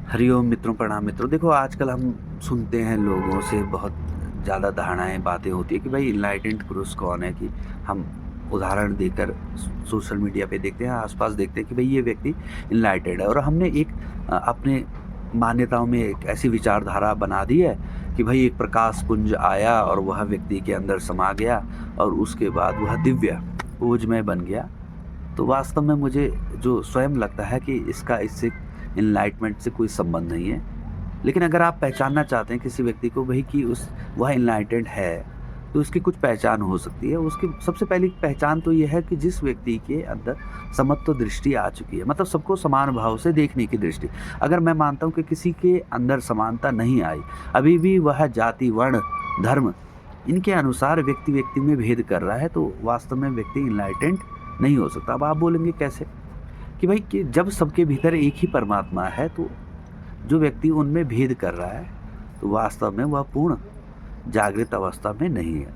हरिओम मित्रों, प्रणाम मित्रों। देखो, आजकल हम सुनते हैं लोगों से बहुत ज़्यादा धारणाएँ, बातें होती है कि भाई इनलाइटेंड पुरुष कौन है। कि हम उदाहरण देकर सोशल मीडिया पे देखते हैं, आस-पास देखते हैं कि भाई ये व्यक्ति इनलाइटेंड है, और हमने एक अपने मान्यताओं में एक ऐसी विचारधारा बना दी है कि भाई एक प्रकाश पुंज आया और वह व्यक्ति के अंदर समा गया और उसके बाद वह दिव्य ओजमय बन गया। तो वास्तव में मुझे जो स्वयं लगता है कि इससे एनलाइटमेंट से कोई संबंध नहीं है। लेकिन अगर आप पहचानना चाहते हैं किसी व्यक्ति को भई कि उस वह एनलाइटेंड है, तो उसकी कुछ पहचान हो सकती है। उसकी सबसे पहली पहचान तो ये है कि जिस व्यक्ति के अंदर समत्व दृष्टि आ चुकी है, मतलब सबको समान भाव से देखने की दृष्टि। अगर मैं मानता हूँ कि किसी के अंदर समानता नहीं आई, अभी भी वह जाति, वर्ण, धर्म इनके अनुसार व्यक्ति-व्यक्ति में भेद कर रहा है, तो वास्तव में व्यक्ति एनलाइटेंड नहीं हो सकता। अब आप बोलेंगे कैसे? कि भाई कि जब सबके भीतर एक ही परमात्मा है, तो जो व्यक्ति उनमें भेद कर रहा है, तो वास्तव में वह पूर्ण जागृत अवस्था में नहीं है।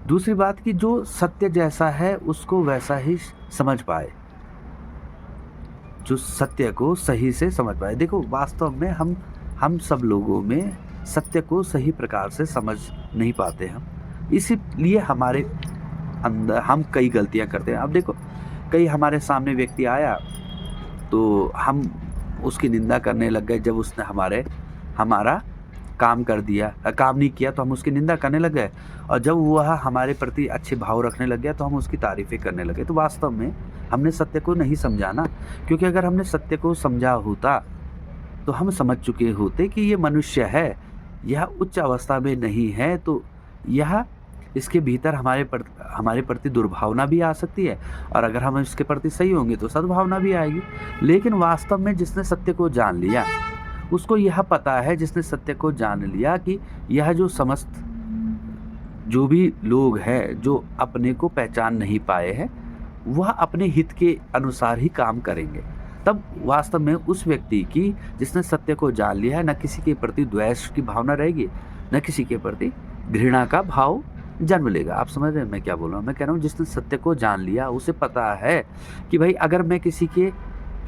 दूसरी बात कि जो सत्य जैसा है उसको वैसा ही समझ पाए, जो सत्य को सही से समझ पाए। देखो, वास्तव में हम सब लोगों में सत्य को सही प्रकार से समझ नहीं पाते हम। इसीलिए हमारे अंदर हम कई गलतियाँ करते हैं। अब देखो, कई हमारे सामने व्यक्ति आया तो हम उसकी निंदा करने लग गए। जब उसने हमारा काम नहीं किया तो हम उसकी निंदा करने लग गए, और जब वह हमारे प्रति अच्छे भाव रखने लग गया तो हम उसकी तारीफ़ें करने लगे। तो वास्तव में हमने सत्य को नहीं समझा ना, क्योंकि अगर हमने सत्य को समझा होता तो हम समझ चुके होते कि ये मनुष्य है, यह उच्च अवस्था में नहीं है, तो यह इसके भीतर हमारे प्रति दुर्भावना भी आ सकती है, और अगर हम इसके प्रति सही होंगे तो सद्भावना भी आएगी। लेकिन वास्तव में जिसने सत्य को जान लिया, उसको यह पता है, जिसने सत्य को जान लिया कि यह जो भी लोग हैं जो अपने को पहचान नहीं पाए हैं, वह अपने हित के अनुसार ही काम करेंगे। तब वास्तव में उस व्यक्ति की, जिसने सत्य को जान लिया है, न किसी के प्रति द्वेष की भावना रहेगी, न किसी के प्रति घृणा का भाव जन्म लेगा। आप समझ रहे हैं मैं क्या बोल रहा हूँ? मैं कह रहा हूँ जिसने सत्य को जान लिया, उसे पता है कि भाई अगर मैं किसी के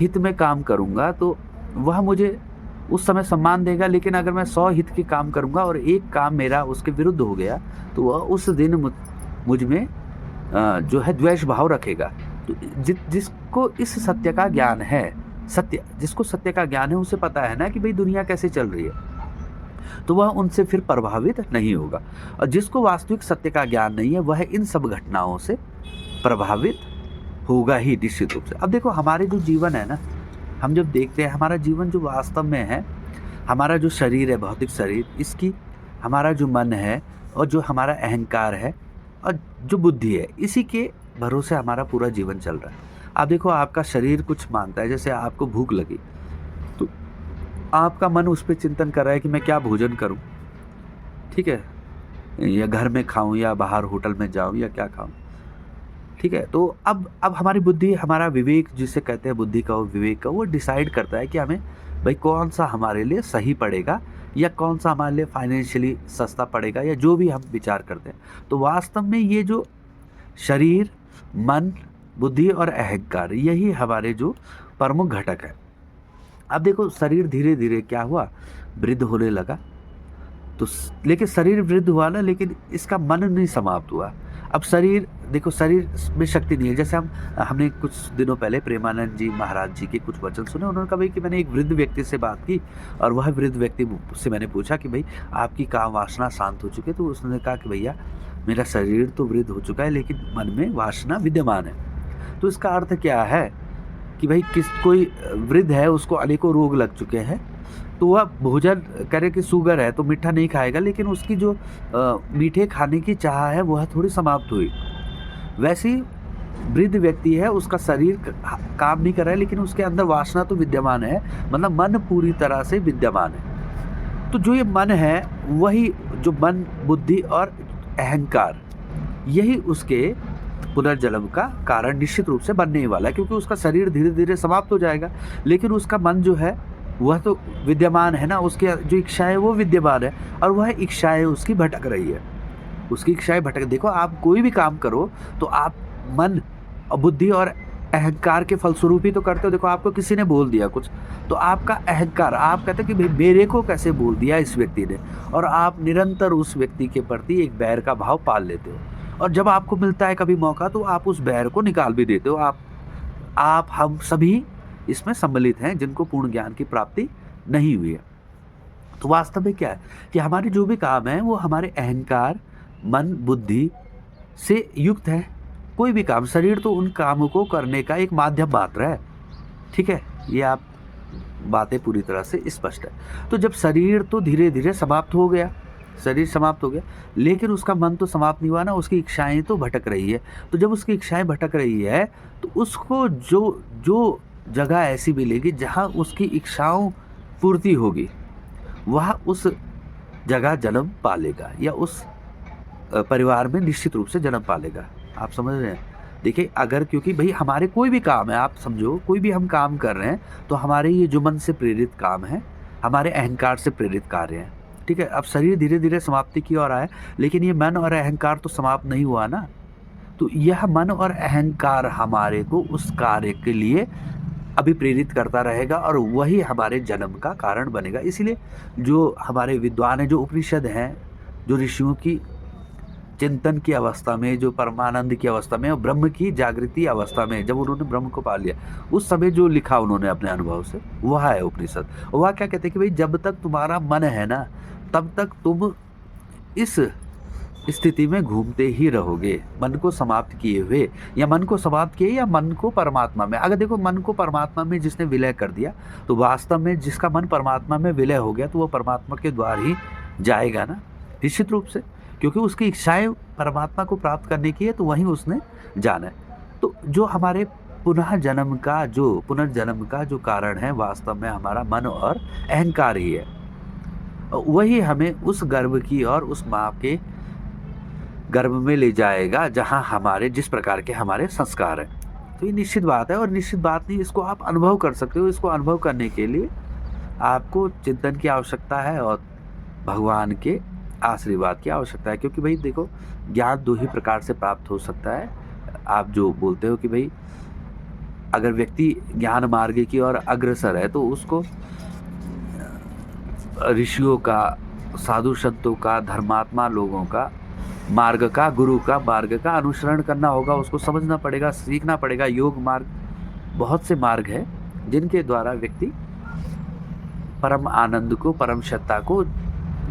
हित में काम करूँगा तो वह मुझे उस समय सम्मान देगा, लेकिन अगर मैं 100 हित के काम करूँगा और एक काम मेरा उसके विरुद्ध हो गया, तो वह उस दिन मुझ में जो है द्वेष भाव रखेगा। तो जिसको इस सत्य का ज्ञान है, जिसको सत्य का ज्ञान है, उसे पता है ना कि भाई दुनिया कैसे चल रही है, तो वह उनसे फिर प्रभावित नहीं होगा। और जिसको वास्तविक सत्य का ज्ञान नहीं है, वह इन सब घटनाओं से प्रभावित होगा ही निश्चित रूप से। अब देखो, हमारे जो जीवन है ना, हम जब देखते हैं हमारा जीवन जो वास्तव में है, हमारा जो शरीर है, भौतिक शरीर, इसकी हमारा जो मन है और जो हमारा अहंकार है और जो बुद्धि है, इसी के भरोसे हमारा पूरा जीवन चल रहा है। आप देखो, आपका शरीर कुछ मांगता है, जैसे आपको भूख लगी तो आपका मन उस पे चिंतन कर रहा है कि मैं क्या भोजन करूं, ठीक है, या घर में खाऊं या बाहर होटल में जाऊं या क्या खाऊं, ठीक है। तो अब हमारी बुद्धि, हमारा विवेक जिसे कहते हैं, बुद्धि का और विवेक का, वो डिसाइड करता है कि हमें भाई कौन सा हमारे लिए सही पड़ेगा या कौन सा हमारे लिए फाइनेंशियली सस्ता पड़ेगा, या जो भी हम विचार करते हैं। तो वास्तव में ये जो शरीर, मन, बुद्धि और अहंकार, यही हमारे जो प्रमुख घटक है। अब देखो, शरीर धीरे धीरे क्या हुआ, वृद्ध होने लगा। तो लेकिन शरीर वृद्ध हुआ ना, लेकिन इसका मन नहीं समाप्त हुआ। अब शरीर, देखो, शरीर में शक्ति नहीं है। जैसे हमने कुछ दिनों पहले प्रेमानंद जी महाराज जी के कुछ वचन सुने। उन्होंने कहा भाई कि मैंने एक वृद्ध व्यक्ति से बात की, और वह वृद्ध व्यक्ति से मैंने पूछा कि भाई आपकी काम वासना शांत हो चुकी है? तो उसने कहा कि भैया मेरा शरीर तो वृद्ध हो चुका है, लेकिन मन में वासना विद्यमान है। तो इसका अर्थ क्या है कि भाई कोई वृद्ध है, उसको अनेकों रोग लग चुके हैं, तो वह भोजन करे कि शुगर है तो मीठा नहीं खाएगा, लेकिन उसकी जो मीठे खाने की चाह है वह थोड़ी समाप्त हुई। वैसे ही वृद्ध व्यक्ति है, उसका शरीर काम नहीं कर रहा है, लेकिन उसके अंदर वासना तो विद्यमान है, मतलब मन पूरी तरह से विद्यमान है। तो जो ये मन है, वही जो मन, बुद्धि और अहंकार, यही उसके पुनर्जन्म का कारण निश्चित रूप से बनने ही वाला है, क्योंकि उसका शरीर धीरे धीरे समाप्त हो जाएगा, लेकिन उसका मन जो है वह तो विद्यमान है ना, उसके जो इच्छाएं वो विद्यमान है, और वह इच्छाएं उसकी भटक रही है, उसकी इच्छाएं भटक। देखो, आप कोई भी काम करो तो आप मन और बुद्धि और अहंकार के फलस्वरूप ही तो करते हो। देखो आपको किसी ने बोल दिया कुछ, तो आपका अहंकार, आप कहते हो कि भाई मेरे को कैसे बोल दिया इस व्यक्ति ने, और आप निरंतर उस व्यक्ति के प्रति एक बैर का भाव पाल लेते हो। और जब आपको मिलता है कभी मौका तो आप उस बैर को निकाल भी देते हो। आप हम सभी इसमें सम्मिलित हैं जिनको पूर्ण ज्ञान की प्राप्ति नहीं हुई है। तो वास्तव में क्या है कि हमारे जो भी काम है वो हमारे अहंकार, मन, बुद्धि से युक्त है। कोई भी काम, शरीर तो उन कामों को करने का एक माध्यम मात्र है, ठीक है? ये आप बातें पूरी तरह से स्पष्ट है। तो जब शरीर तो धीरे-धीरे समाप्त हो गया, शरीर समाप्त हो गया, लेकिन उसका मन तो समाप्त नहीं हुआ ना, उसकी इच्छाएँ तो भटक रही है। तो जब उसकी इच्छाएँ भटक रही है, तो उसको जो जो जगह ऐसी मिलेगी जहाँ उसकी इच्छाओं पूर्ति होगी, वह उस जगह जन्म पालेगा या उस परिवार में निश्चित रूप से जन्म पालेगा। आप समझ रहे हैं? देखिए अगर, क्योंकि भई हमारे कोई भी काम है, आप समझो कोई भी हम काम कर रहे हैं, तो हमारे ये जो मन से प्रेरित काम है, हमारे अहंकार से प्रेरित कार्य हैं, ठीक है? अब शरीर धीरे-धीरे समाप्ति की ओर आया, लेकिन ये मन और अहंकार तो समाप्त नहीं हुआ ना। तो यह मन और अहंकार हमारे को उस कार्य के लिए अभी प्रेरित करता रहेगा और वही हमारे जन्म का कारण बनेगा। इसीलिए जो हमारे विद्वान हैं, जो उपनिषद हैं, जो ऋषियों की चिंतन की अवस्था में, जो परमानंद की अवस्था में और ब्रह्म की जागृति अवस्था में, जब उन्होंने ब्रह्म को पा लिया, उस समय जो लिखा उन्होंने अपने अनुभव से, वह है उपनिषद। वह क्या कहते हैं कि भाई जब तक तुम्हारा मन है ना, तब तक तुम इस स्थिति में घूमते ही रहोगे, मन को समाप्त किए हुए, या मन को समाप्त किए या मन को परमात्मा में। अगर देखो मन को परमात्मा में जिसने विलय कर दिया, तो वास्तव में जिसका मन परमात्मा में विलय हो गया, तो वो परमात्मा के द्वार ही जाएगा ना, निश्चित रूप से, क्योंकि उसकी इच्छाएं परमात्मा को प्राप्त करने की है, तो वहीं उसने जाना है। तो जो हमारे पुनर्जन्म का जो कारण है, वास्तव में हमारा मन और अहंकार ही है। वही हमें उस गर्भ की और उस माँ के गर्भ में ले जाएगा जहाँ हमारे जिस प्रकार के हमारे संस्कार हैं। तो ये निश्चित बात है, और निश्चित बात नहीं, इसको आप अनुभव कर सकते हो। इसको अनुभव करने के लिए आपको चिंतन की आवश्यकता है और भगवान के आशीर्वाद की आवश्यकता है। क्योंकि भाई देखो, ज्ञान दो ही प्रकार से प्राप्त हो सकता है। आप जो बोलते हो कि भाई अगर व्यक्ति ज्ञान मार्ग की ओर अग्रसर है, तो उसको ऋषियों का, साधु संतों का, धर्मात्मा लोगों का मार्ग का, गुरु का मार्ग का अनुसरण करना होगा। उसको समझना पड़ेगा, सीखना पड़ेगा। योग मार्ग, बहुत से मार्ग है जिनके द्वारा व्यक्ति परम आनंद को, परम सत्ता को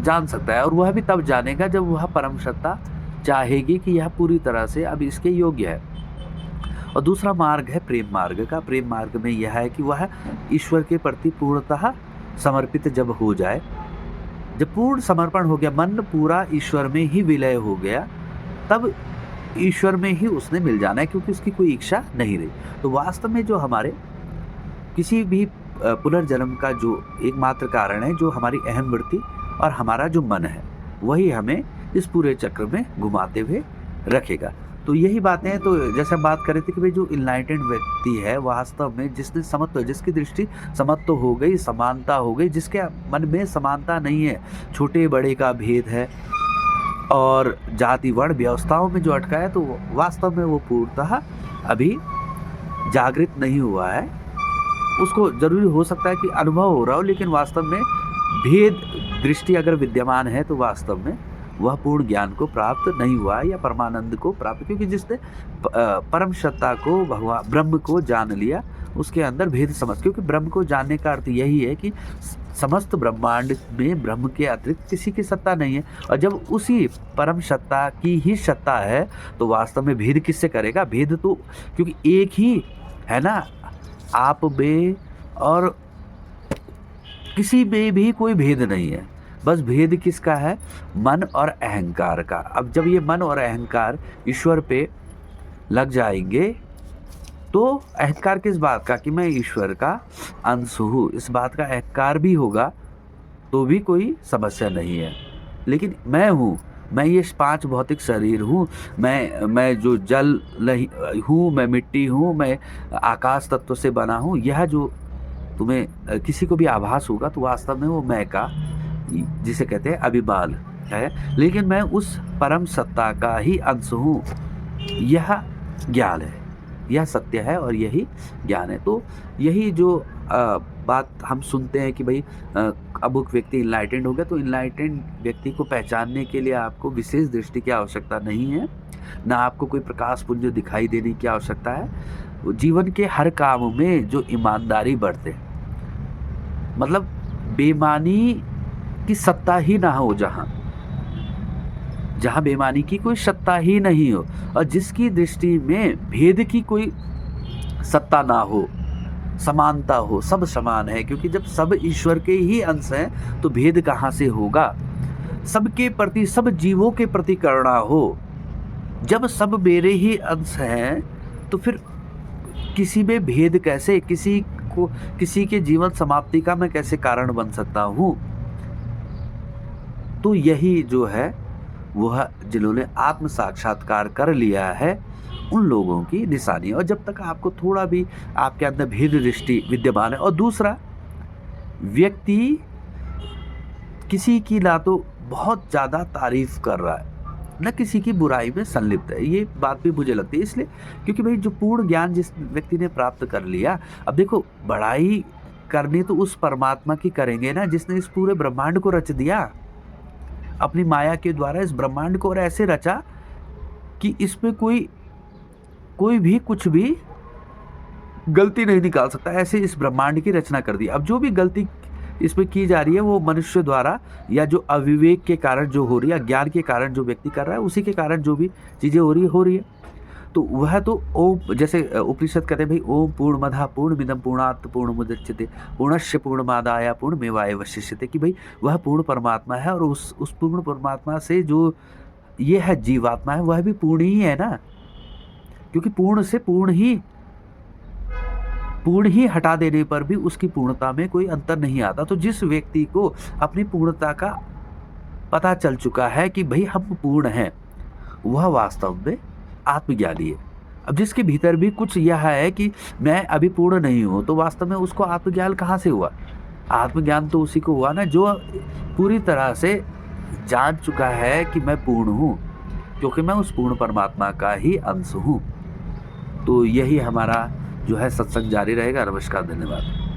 जान सकता है। और वह भी तब जानेगा जब वह परम सत्ता चाहेगी कि यह पूरी तरह से अब इसके योग्य है। और दूसरा मार्ग है प्रेम मार्ग का। प्रेम मार्ग में यह है कि वह ईश्वर के प्रति पूर्णतः समर्पित जब हो जाए, जब पूर्ण समर्पण हो गया, मन पूरा ईश्वर में ही विलय हो गया, तब ईश्वर में ही उसने मिल जाना है, क्योंकि उसकी कोई इच्छा नहीं रही। तो वास्तव में जो हमारे किसी भी पुनर्जन्म का जो एकमात्र कारण है, जो हमारी अहम वृत्ति और हमारा जो मन है, वही हमें इस पूरे चक्र में घुमाते हुए रखेगा। तो यही बातें हैं। तो जैसे हम बात कर रहे थे कि भाई जो इनलाइटेंड व्यक्ति है, वास्तव में जिसने समत्व, जिसकी दृष्टि समत्व हो गई, समानता हो गई, जिसके मन में समानता नहीं है, छोटे बड़े का भेद है और जाति वर्ण व्यवस्थाओं में जो अटका है, तो वास्तव में वो पूर्णतः अभी जागृत नहीं हुआ है। उसको जरूरी हो सकता है कि अनुभव हो रहा हो, लेकिन वास्तव में भेद दृष्टि अगर विद्यमान है, तो वास्तव में वह पूर्ण ज्ञान को प्राप्त नहीं हुआ या परमानंद को प्राप्त, क्योंकि जिसने परम सत्ता को, भगवान ब्रह्म को जान लिया, उसके अंदर भेद समझ, क्योंकि ब्रह्म को जानने का अर्थ यही है कि समस्त ब्रह्मांड में ब्रह्म के अतिरिक्त किसी की सत्ता नहीं है। और जब उसी परम सत्ता की ही सत्ता है, तो वास्तव में भेद किससे करेगा? भेद तो क्योंकि एक ही है ना, आप में और किसी में भी कोई भेद नहीं है। बस भेद किसका है? मन और अहंकार का। अब जब ये मन और अहंकार ईश्वर पे लग जाएंगे, तो अहंकार किस बात का? कि मैं ईश्वर का अंश हूँ, इस बात का अहंकार भी होगा, तो भी कोई समस्या नहीं है। लेकिन मैं हूँ, मैं ये 5 भौतिक शरीर हूँ, मैं जो जल हूँ, मैं मिट्टी हूँ, मैं आकाश तत्व से बना हूँ, यह जो तुम्हें किसी को भी आभास होगा, तो वास्तव में वो मैं का, जिसे कहते हैं अभिमान है। लेकिन मैं उस परम सत्ता का ही अंश हूँ, यह ज्ञान है। यह सत्य है और यही ज्ञान है। तो यही जो बात हम सुनते हैं कि भई अमुक व्यक्ति इनलाइटेंड हो गया, तो इनलाइटेंड व्यक्ति को पहचानने के लिए आपको विशेष दृष्टि की आवश्यकता नहीं है, ना आपको कोई प्रकाश पुंज दिखाई देने की आवश्यकता है। वो जीवन के हर काम में जो ईमानदारी बरते, मतलब बेईमानी की सत्ता ही ना हो जहाँ, जहाँ बेईमानी की कोई सत्ता ही नहीं हो और जिसकी दृष्टि में भेद की कोई सत्ता ना हो, समानता हो, सब समान है, क्योंकि जब सब ईश्वर के ही अंश हैं तो भेद कहाँ से होगा। सबके प्रति, सब जीवों के प्रति करुणा हो। जब सब मेरे ही अंश हैं तो फिर किसी में भेद कैसे, किसी के जीवन समाप्ति का मैं कैसे कारण बन सकता हूँ। तो यही जो है वह जिन्होंने आत्म साक्षात्कार कर लिया है उन लोगों की निशानी है। और जब तक आपको थोड़ा भी आपके अंदर भेद दृष्टि विद्यमान है, और दूसरा, व्यक्ति किसी की ना तो बहुत ज़्यादा तारीफ कर रहा है, न किसी की बुराई में संलिप्त है, ये बात भी मुझे लगती है। इसलिए क्योंकि भाई जो पूर्ण ज्ञान जिस व्यक्ति ने प्राप्त कर लिया, अब देखो बड़ाई करनी तो उस परमात्मा की करेंगे ना जिसने इस पूरे ब्रह्मांड को रच दिया, अपनी माया के द्वारा इस ब्रह्मांड को और ऐसे रचा कि इसमें कोई भी कुछ भी गलती नहीं निकाल सकता, ऐसे इस ब्रह्मांड की रचना कर दी। अब जो भी गलती इसमें की जा रही है वो मनुष्य द्वारा, या जो अविवेक के कारण जो हो रही है, ज्ञान के कारण जो व्यक्ति कर रहा है, उसी के कारण जो भी चीज़ें हो रही है। तो वह तो ओम, जैसे उपनिषद कहते हैं भाई, ओम पूर्णमदः पूर्णमिदं पूर्णात् पूर्णमुदच्यते पूर्णस्य पूर्णमादाय पूर्णमेवावशिष्यते, कि भाई वह पूर्ण परमात्मा है और उस पूर्ण परमात्मा से जो ये है जीवात्मा है वह भी पूर्ण ही है ना, क्योंकि पूर्ण से पूर्ण ही हटा देने पर भी उसकी पूर्णता में कोई अंतर नहीं आता। तो जिस व्यक्ति को अपनी पूर्णता का पता चल चुका है कि भाई हम पूर्ण हैं, वह वास्तव में आत्मज्ञानी है। अब जिसके भीतर भी कुछ यह है कि मैं अभी पूर्ण नहीं हूँ, तो वास्तव में उसको आत्मज्ञान कहाँ से हुआ? आत्मज्ञान तो उसी को हुआ ना जो पूरी तरह से जान चुका है कि मैं पूर्ण हूँ, क्योंकि मैं उस पूर्ण परमात्मा का ही अंश हूँ। तो यही हमारा जो है सत्संग जारी रहेगा। नमस्कार, धन्यवाद।